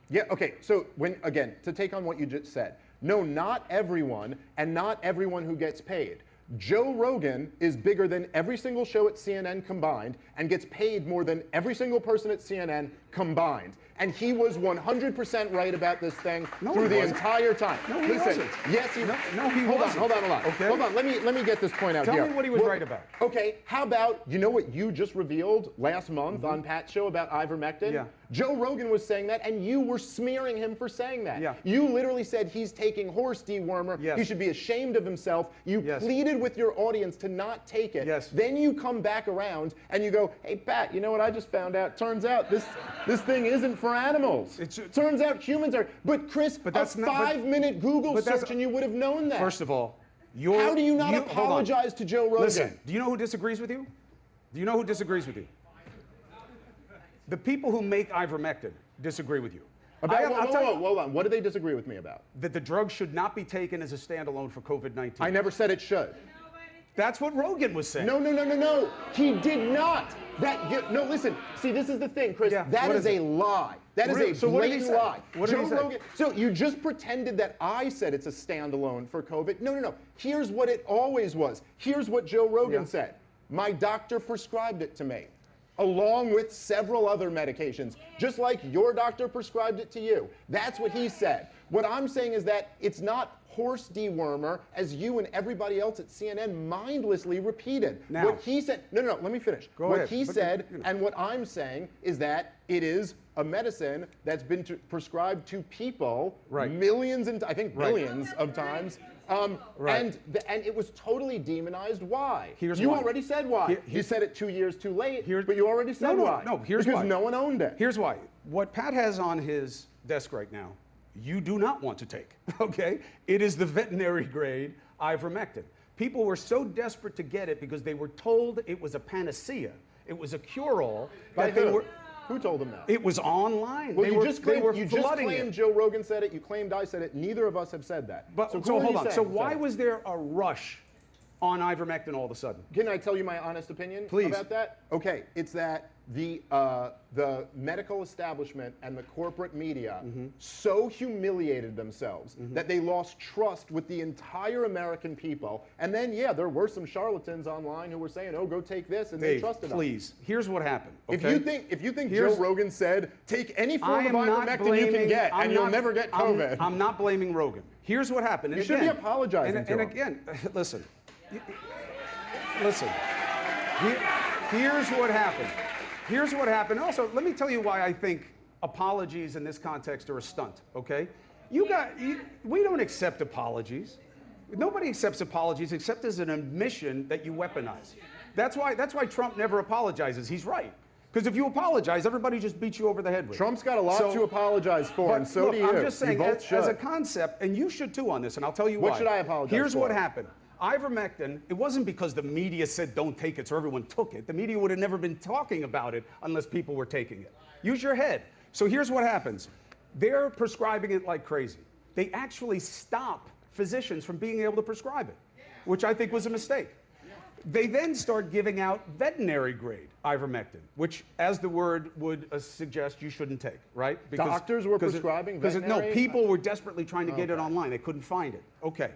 Yeah, okay, so again, to take on what you just said, no, not everyone, and not everyone who gets paid. Joe Rogan is bigger than every single show at CNN combined and gets paid more than every single person at CNN combined. And he was 100% right about this thing through the entire time. No, he wasn't. Yes, he No, he hold wasn't. Hold on. Okay. Hold on, let me get this point out here. Tell me what he was right about. Okay, how about, you know what you just revealed last month on Pat's show about ivermectin? Yeah. Joe Rogan was saying that, and you were smearing him for saying that. Yeah. You literally said he's taking horse dewormer. Yes. He should be ashamed of himself. You pleaded with your audience to not take it. Yes. Then you come back around and you go, hey, Pat, you know what I just found out? Turns out this thing isn't for animals. Turns out humans are. But Chris, that's a 5-minute Google search and you would have known that. First of all, how do you not apologize to Joe Rogan? Listen, do you know who disagrees with you? Do you know who disagrees with you? The people who make ivermectin disagree with you. Hold on. What do they disagree with me about? That the drug should not be taken as a standalone for COVID-19. I never said it should. That's what Rogan was saying. No. He did not. No, listen. See, this is the thing, Chris. Yeah, that is a lie. That is a blatant lie. What did he say? Rogan, so you just pretended that I said it's a standalone for COVID. No. Here's what it always was. Here's what Joe Rogan said. My doctor prescribed it to me, along with several other medications, just like your doctor prescribed it to you. That's what he said. What I'm saying is that it's not horse dewormer, as you and everybody else at CNN mindlessly repeated. Now, what he said, no, let me finish. Go what ahead. he said, and what I'm saying is that it is a medicine that's been prescribed to people millions and I think billions of times. And it was totally demonized. Why? You already said why. You said it 2 years too late, but you already said why. No, here's why. Because no one owned it. Here's why. What Pat has on his desk right now, you do not want to take, okay? It is the veterinary grade ivermectin. People were so desperate to get it because they were told it was a panacea. It was a cure-all. Who told them that? It was online. Well, you just claimed Joe Rogan said it. You claimed I said it. Neither of us have said that. But so hold on. So why was there a rush on ivermectin all of a sudden? Can I tell you my honest opinion about that? Okay, it's that the medical establishment and the corporate media so humiliated themselves that they lost trust with the entire American people. And then, there were some charlatans online who were saying, "Oh, go take this," and they trusted them. Please, here's what happened. Okay? If you think Joe Rogan said, "Take any form of ivermectin you can get, and you'll never get COVID," I'm not blaming Rogan. Here's what happened. You should be apologizing to him. And again, listen. Here's what happened. Here's what happened. Also, let me tell you why I think apologies in this context are a stunt, okay? We don't accept apologies. Nobody accepts apologies except as an admission that you weaponize. That's why Trump never apologizes. He's right. Because if you apologize, everybody just beats you over the head with it. Trump's got a lot to apologize for, and so do you. I'm just saying, as a concept, and you should too on this, and I'll tell you why. What should I apologize for? Here's what happened. Ivermectin, it wasn't because the media said don't take it so everyone took it. The media would have never been talking about it unless people were taking it. Use your head. So here's what happens. They're prescribing it like crazy. They actually stop physicians from being able to prescribe it, which I think was a mistake. They then start giving out veterinary grade ivermectin, which, as the word would suggest, you shouldn't take, right? Because doctors were prescribing veterinary? No, people were desperately trying to get it online. They couldn't find it. Okay.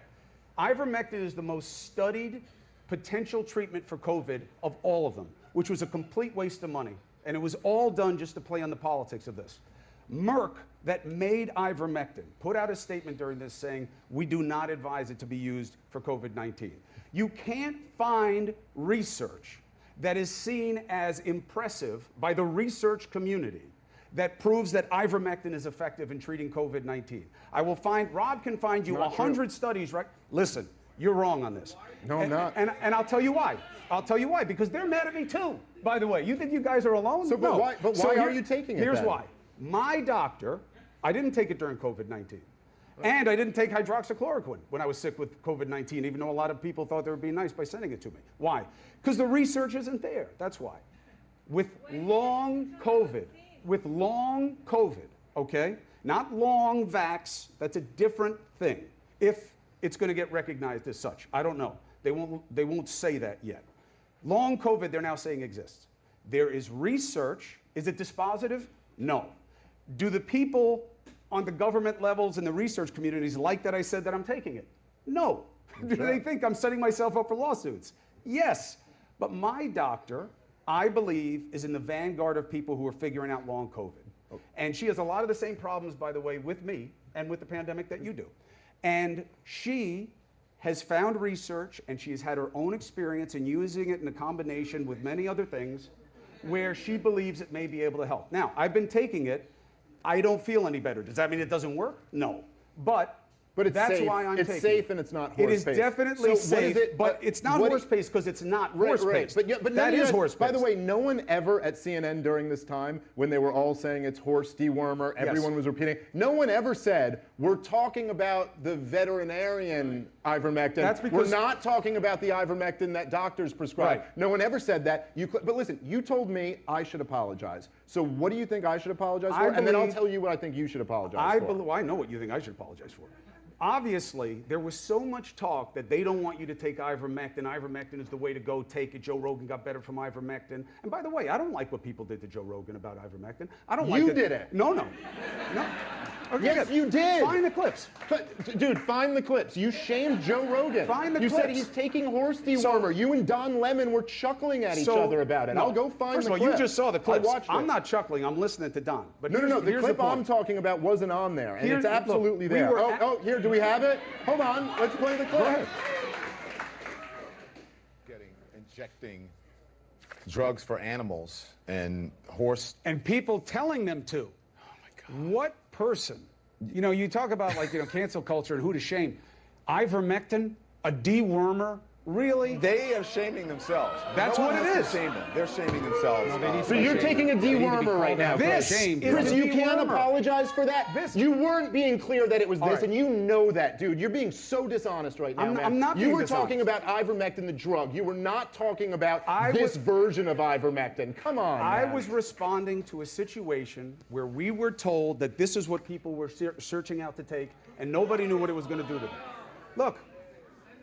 Ivermectin is the most studied potential treatment for COVID of all of them, which was a complete waste of money. And it was all done just to play on the politics of this. Merck, that made ivermectin, put out a statement during this saying, we do not advise it to be used for COVID-19. You can't find research that is seen as impressive by the research community that proves that ivermectin is effective in treating COVID-19. Rob can find you 100 studies, right? Listen, you're wrong on this. No, I'm not. And I'll tell you why. I'll tell you why, because they're mad at me too, by the way. You think you guys are alone? So, no. But why are you taking it Here's then? why. My doctor, I didn't take it during COVID-19. And I didn't take hydroxychloroquine when I was sick with COVID-19, even though a lot of people thought they were being nice by sending it to me. Why? Because the research isn't there. That's why. With long COVID, okay? Not long vax, that's a different thing. If it's going to get recognized as such. I don't know. They won't say that yet. Long COVID, they're now saying exists. There is research. Is it dispositive? No. Do the people on the government levels and the research communities like that I said that I'm taking it? No. Do they think I'm setting myself up for lawsuits? Yes. But my doctor, I believe, is in the vanguard of people who are figuring out long COVID. Okay. And she has a lot of the same problems, by the way, with me and with the pandemic that you do. And she has found research, and she has had her own experience in using it in a combination with many other things where she believes it may be able to help. Now, I've been taking it. I don't feel any better. Does that mean it doesn't work? No. But it's that's safe. why I'm taking it. It's safe and it's not horse paste. It is definitely safe, but it's not horse paste because it's not horse paste. But that is horse paste. By the way, no one ever at CNN during this time, when they were all saying it's horse dewormer, everyone was repeating, no one ever said, we're talking about the veterinarian ivermectin. That's because we're not talking about the ivermectin that doctors prescribe. Right. No one ever said that. But listen, you told me I should apologize. So what do you think I should apologize for? And then I'll tell you what I think you should apologize for. I know what you think I should apologize for. Obviously, there was so much talk that they don't want you to take ivermectin. Ivermectin is the way to go. Take it. Joe Rogan got better from ivermectin. And by the way, I don't like what people did to Joe Rogan about ivermectin. I don't like You did it. No. Okay, yes, good. you did. Find the clips. Dude, find the clips. You shamed Joe Rogan. Find the clips. You said clips. he's taking horse dewormer. You and Don Lemon were chuckling at each other about it. No. I'll go find First the of all, clip. you just saw the clips. I watched it. I'm not chuckling. I'm listening to Don. But No. The here's clip the point. I'm talking about wasn't on there, and it's absolutely look, there. Here, do we have it? Hold on. Let's play the clip. Go ahead. Injecting drugs for animals and horse. And people telling them to. Oh my God. What person? You know, you talk about cancel culture and who to shame. Ivermectin, a dewormer, really? They are shaming themselves. That's no what one it has is. to shame them. They're shaming themselves. So you're taking a dewormer right now, This Chris. is You a can't dewormer. apologize for that. You weren't being clear that it was this, right. and you know that, dude. You're being so dishonest right now, man. I'm not You being were dishonest. talking about ivermectin, the drug. You were not talking about this version of ivermectin. Come on, I man. was responding to a situation where we were told that this is what people were searching out to take, and nobody knew what it was going to do to them. Look,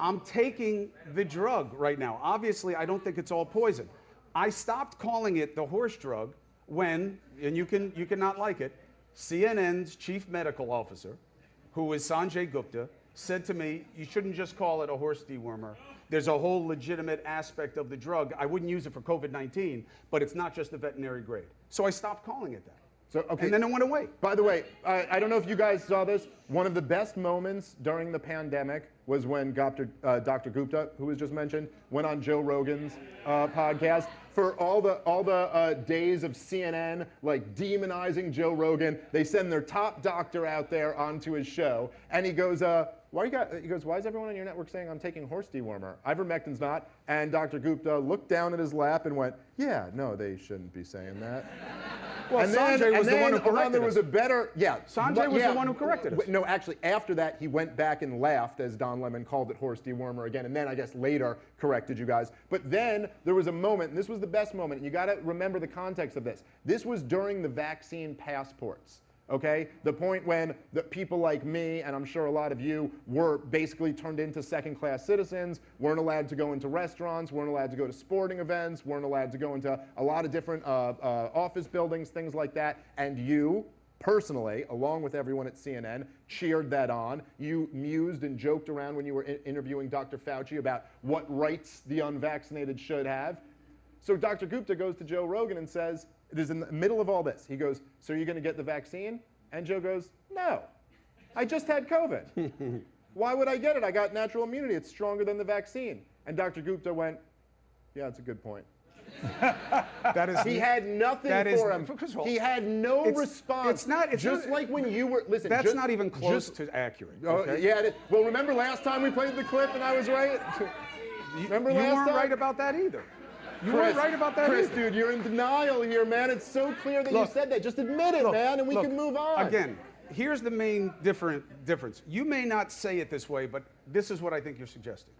I'm taking the drug right now. Obviously, I don't think it's all poison. I stopped calling it the horse drug when, and you can not like it, CNN's chief medical officer, who is Sanjay Gupta, said to me, you shouldn't just call it a horse dewormer. There's a whole legitimate aspect of the drug. I wouldn't use it for COVID-19, but it's not just the veterinary grade. So I stopped calling it that. So, okay. And then it went away. By the way, I don't know if you guys saw this. One of the best moments during the pandemic was when Dr. Gupta, who was just mentioned, went on Joe Rogan's podcast. For all the days of CNN like demonizing Joe Rogan, they send their top doctor out there onto his show, and he goes, why is everyone on your network saying I'm taking horse dewormer? Ivermectin's not. And Dr. Gupta looked down at his lap and went, yeah, no, they shouldn't be saying that. Well, Sanjay was the one who corrected there was us. a better, Sanjay was the one who corrected us. No, actually, after that, he went back and laughed as Don Lemon called it horse dewormer again, and then I guess later corrected you guys. But then there was a moment, and this was the best moment, and you got to remember the context of this. This was during the vaccine passports. Okay, the point when the people like me, and I'm sure a lot of you, were basically turned into second-class citizens, weren't allowed to go into restaurants, weren't allowed to go to sporting events, weren't allowed to go into a lot of different office buildings, things like that, and you, personally, along with everyone at CNN, cheered that on. You mused and joked around when you were interviewing Dr. Fauci about what rights the unvaccinated should have. So Dr. Gupta goes to Joe Rogan and says, it is in the middle of all this. He goes, so are you going to get the vaccine? And Joe goes, no. I just had COVID. Why would I get it? I got natural immunity. It's stronger than the vaccine. And Dr. Gupta went, yeah, that's a good point. He had nothing for him. He had no response. Like when you were, listen. That's not even close to accurate. Okay? Yeah, well, remember last time we played the clip and I was right? Remember last time? You weren't right about that either. You weren't right about that Chris, either. dude, you're in denial here, man. It's so clear that you said that. Just admit it, man, and we can move on. Again, here's the main difference. You may not say it this way, but this is what I think you're suggesting.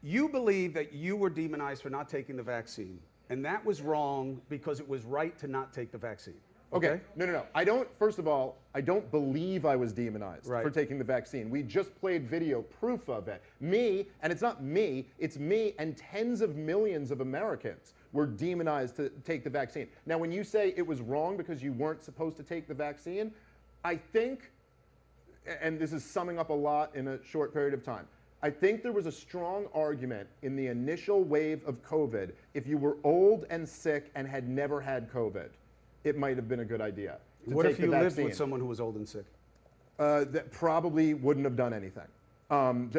You believe that you were demonized for not taking the vaccine, and that was wrong because it was right to not take the vaccine. Okay. No. First of all, I don't believe I was demonized for taking the vaccine. We just played video proof of it. And it's not me, it's me and tens of millions of Americans were demonized to take the vaccine. Now, when you say it was wrong because you weren't supposed to take the vaccine, I think and this is summing up a lot in a short period of time. I think there was a strong argument in the initial wave of COVID, if you were old and sick and had never had COVID, it might have been a good idea to What take if you the lived vaccine. with someone who was old and sick? That probably wouldn't have done anything.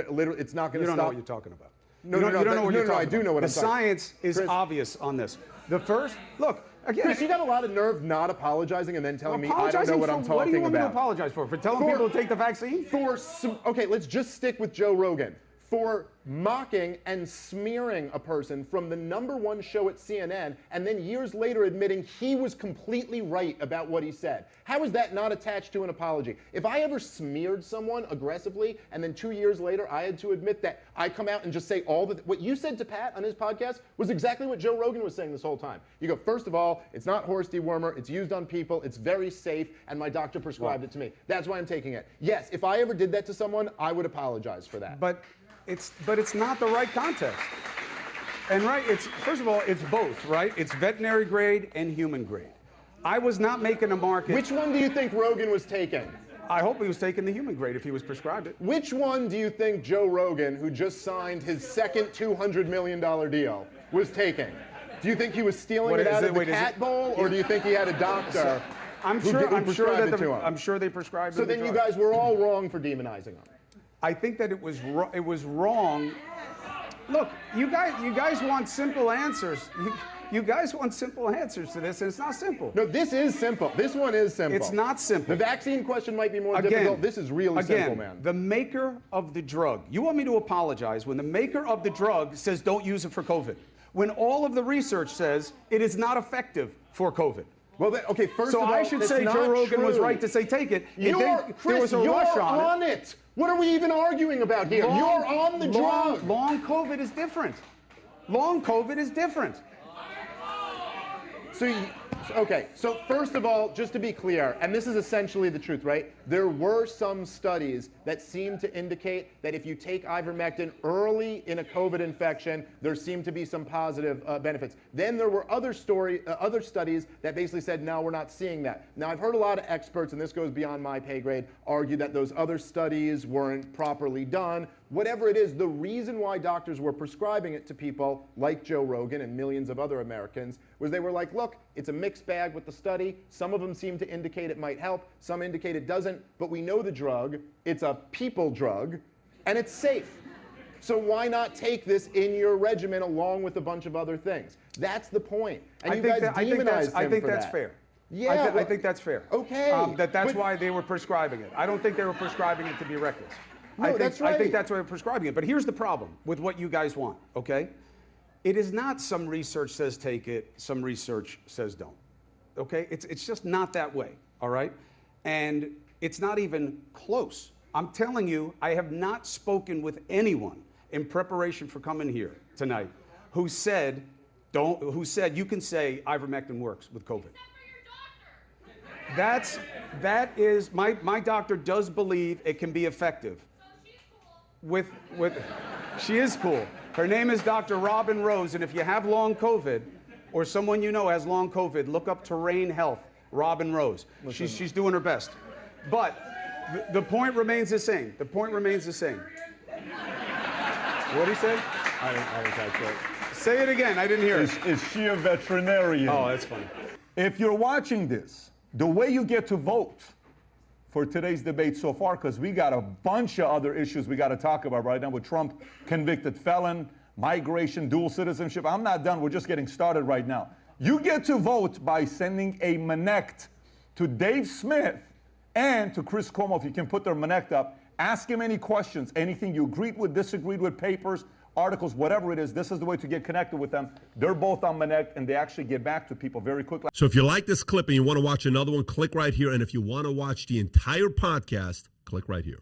Literally, it's not going You to don't know stop. what you're talking about. No, you no, don't no, know what no, you're no, talking I do about. know what the I'm talking. science is Chris, obvious on this. The first, look, again. Chris, you got a lot of nerve not apologizing and then telling me I don't apologizing know what for I'm what do you talking want me to about. apologize for? For telling people to take the vaccine? Okay, let's just stick with Joe Rogan. For mocking and smearing a person from the #1 show at CNN and then years later admitting he was completely right about what he said. How is that not attached to an apology? If I ever smeared someone aggressively and then 2 years later I had to admit that I come out and just say what you said to Pat on his podcast was exactly what Joe Rogan was saying this whole time. You go, first of all, it's not horse dewormer, it's used on people, it's very safe, and my doctor prescribed it to me. That's why I'm taking it. Yes, if I ever did that to someone, I would apologize for that. But it's not the right context. And first of all, it's both, right? It's veterinary grade and human grade. I was not making a market. Which one do you think Rogan was taking? I hope he was taking the human grade if he was prescribed it. Which one do you think Joe Rogan, who just signed his second $200 million deal, was taking? Do you think he was stealing it out of the cat bowl, or do you think he had a doctor I'm who sure prescribed it to him? I'm sure they prescribed So him the then you drug. guys were all wrong for demonizing him. I think that it was wrong. Look, you guys want simple answers. You guys want simple answers to this, and it's not simple. No, this is simple. This one is simple. It's not simple. The vaccine question might be more difficult. This is really simple, man. The maker of the drug. You want me to apologize when the maker of the drug says don't use it for COVID, when all of the research says it is not effective for COVID. Well, okay, first of all, I should that's say not Joe Rogan was true. right to say take it. Chris, there was a rush on it. What are we even arguing about here? You're on the drug. Long COVID is different. Long COVID is different. So first of all, just to be clear, and this is essentially the truth, right? There were some studies that seem to indicate that if you take ivermectin early in a COVID infection, there seem to be some positive benefits. Then there were other studies that basically said, no, we're not seeing that. Now, I've heard a lot of experts, and this goes beyond my pay grade, argue that those other studies weren't properly done. Whatever it is, the reason why doctors were prescribing it to people like Joe Rogan and millions of other Americans was they were like, look, it's a mixed bag with the study. Some of them seem to indicate it might help. Some indicate it doesn't. But we know the drug. It's a people drug, and it's safe. So why not take this in your regimen along with a bunch of other things? That's the point. And you guys demonized him I think for that's that. fair. Yeah, I think that's fair. Okay. That's why they were prescribing it. I don't think they were prescribing it to be reckless. No, that's right. I think that's why they're prescribing it. But here's the problem with what you guys want, okay? It is not some research says take it, some research says don't, okay? It's just not that way, all right? And it's not even close. I'm telling you, I have not spoken with anyone in preparation for coming here tonight who said you can say ivermectin works with COVID. That is my doctor does believe it can be effective. She is cool. Her name is Dr. Robin Rose, and if you have long COVID, or someone you know has long COVID, look up Terrain Health, Robin Rose. She's doing her best. But the point remains the same. The point remains the same. What did he say? I didn't catch that. Say it again. I didn't hear it. Is she a veterinarian? Oh, that's funny. If you're watching this, the way you get to vote for today's debate so far, because we got a bunch of other issues we got to talk about right now with Trump, convicted felon, migration, dual citizenship. I'm not done. We're just getting started right now. You get to vote by sending a Manect to Dave Smith and to Chris Cuomo, if you can put their Manect up. Ask him any questions, anything you agreed with, disagreed with, papers, articles, whatever it is. This is the way to get connected with them. They're both on Manect, and they actually get back to people very quickly. So if you like this clip and you want to watch another one, click right here. And if you want to watch the entire podcast, click right here.